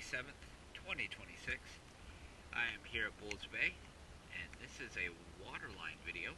7th, 2026. I am here at Bulls Bay, and this is a waterline video